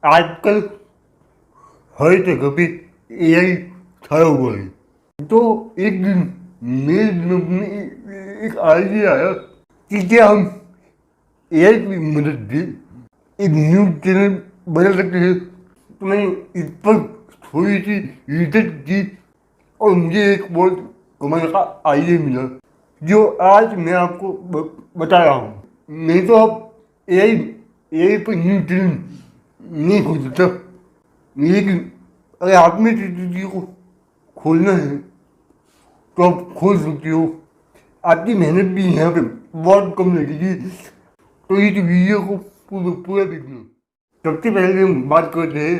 आजकल हर जगह पे एआई छाया हुआ है। तो एक दिन मेरे दिमाग में एक आइडिया आया कि क्या हम एआई की मदद से एक न्यूज चैनल बना सकते हैं। तो मैंने इस पर थोड़ी सी रिसर्च की और मुझे एक बहुत कमाल का आइडिया मिला जो आज मैं आपको बता रहा हूँ। नहीं तो आप एआई एआई पर न्यूज चैनल नहीं खोल सकता, लेकिन अगर आप में किसी चीज़ को खोलना है तो आप खोल सकते हो। आपकी मेहनत भी यहाँ पे बहुत कम लगेगी। तो इस वीडियो को पूरा पूरा देखना। सबसे पहले हम बात करते हैं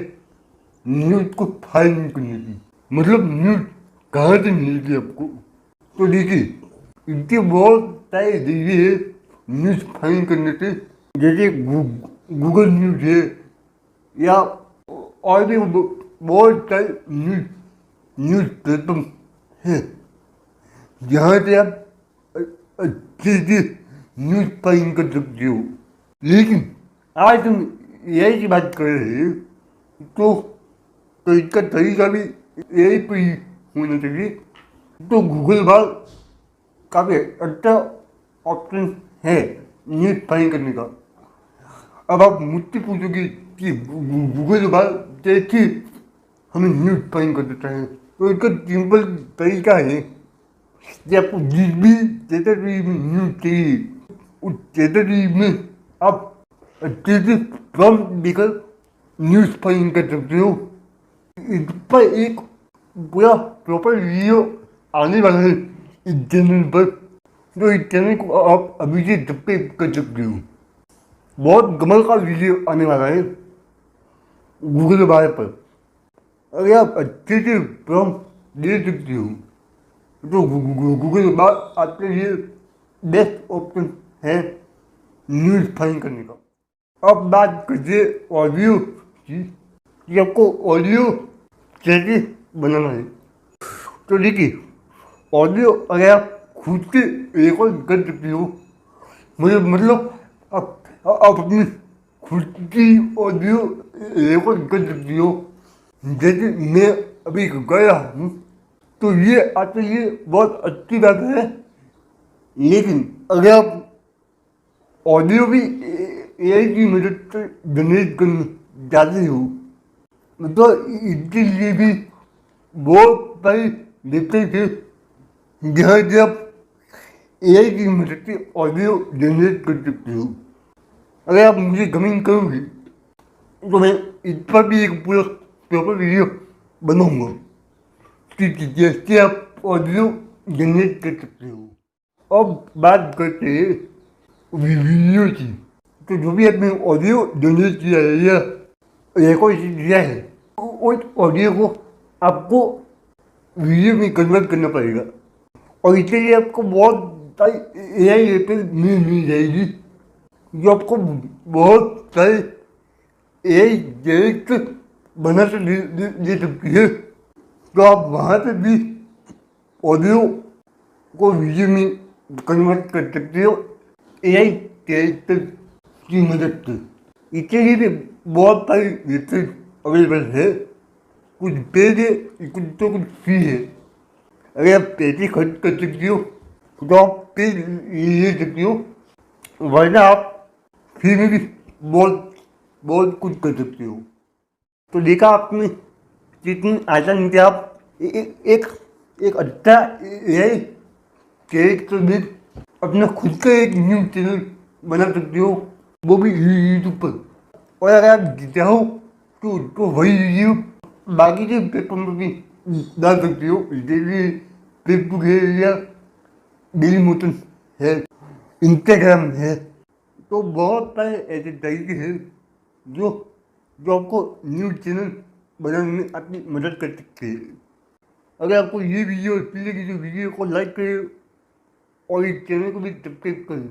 न्यूज़ को फाइंड करने की, मतलब न्यूज़ कहाँ से मिलेगी आपको। तो देखिए, इनके बहुत सारे जरिए है न्यूज़ फाइंड करने से, जैसे गूगल न्यूज़ है या और भी बहुत सारे न्यूज़ प्लेटफॉर्म है जहाँ से आप अच्छे से न्यूज़ फाइंड कर सकते हो। लेकिन आज हम एआई की बात कर रहे हैं तो इसका तरीका भी एआई पर ही होना चाहिए। तो गूगल बार काफ़ी अच्छा ऑप्शन है न्यूज़ फाइंड करने का। अब आप मुझसे पूछोगे कि गूगल बार कैसे हमें न्यूज़ फाइंड कर देता है, तो इसका सिंपल तरीका है कि आपको जिस भी कैटेगरी में न्यूज़ चाहिए उस कैटेगरी में आप अच्छे से प्रॉम्प्ट देकर न्यूज़ फाइंड कर सकते हो। इस पर एक पूरा प्रॉपर वीडियो आने वाला है इस चैनल पर, तो इस चैनल को आप अभी से सब्सक्राइब कर सकते हो। बहुत कमाल का वीडियो आने वाला है गूगल बार पर। अगर आप अच्छे से प्रॉम्प्ट दे सकते हो तो गूगल बार आपके लिए बेस्ट ऑप्शन है न्यूज़ फाइंड करने का। अब बात करते ऑडियो की कि आपको ऑडियो कैसे बनाना है। तो देखिए, ऑडियो अगर आप खुद से रिकॉर्ड कर सकते हो, मतलब आप अपनी खुद की ऑडियो रिकॉर्ड कर सकते हो, जैसे मैं अभी कर रहा हूँ, तो ये आपके लिए बहुत अच्छी बात है। लेकिन अगर आप ऑडियो भी एआई की मदद से जनरेट करना चाहते हो तो इसके लिए भी बहुत सारी वेबसाइट है जहाँ से आप एआई की मदद से ऑडियो जनरेट कर सकते हो। अगर आप मुझे कमेंट करोगे तो मैं इस पर भी एक पूरा प्रॉपर वीडियो बनाऊंगा कि जैसे आप ऑडियो जनरेट कर सकते हो। अब बात करते हैं वीडियो की। तो जो भी आपने ऑडियो जनरेट किया है या रिकॉर्ड किया है उस ऑडियो को आपको वीडियो में कन्वर्ट करना पड़ेगा, और इसके लिए आपको बहुत सारी एआई वेबसाइट मिल जाएगी जो आपको बहुत सारे एआई डायरेक्ट बना के दे सकती है। तो आप वहाँ से भी ऑडियो को वीडियो में कन्वर्ट कर सकते हो एआई कैरेक्टर की मदद से। इसके लिए भी बहुत सारी वेबसाइट अवेलेबल है, कुछ पेड है कुछ फ्री है। अगर आप पैसे खर्च कर सकते हो तो आप पेड ले सकते हो, वरना आप फ्री में भी बहुत बहुत कुछ कर सकते हो। तो देखा आपने कितनी आसानी से आप एक अच्छा एआई कैरेक्टर में अपना खुद का एक न्यूज़ चैनल बना सकते हो, वो भी यूट्यूब पर। और अगर आप चाहो तो वही वीडियो बाकी के प्लेटफॉर्म पर भी डाल सकते हो, जैसे फेसबुक है या डेली मोशन है, इंस्टाग्राम है। तो बहुत सारे ऐसे तरीके हैं जो जो आपको न्यूज़ चैनल बनाने में आपकी मदद कर सकते हैं। अगर आपको ये वीडियो अच्छी लगी तो वीडियो को लाइक करें और इस चैनल को भी सब्सक्राइब करें।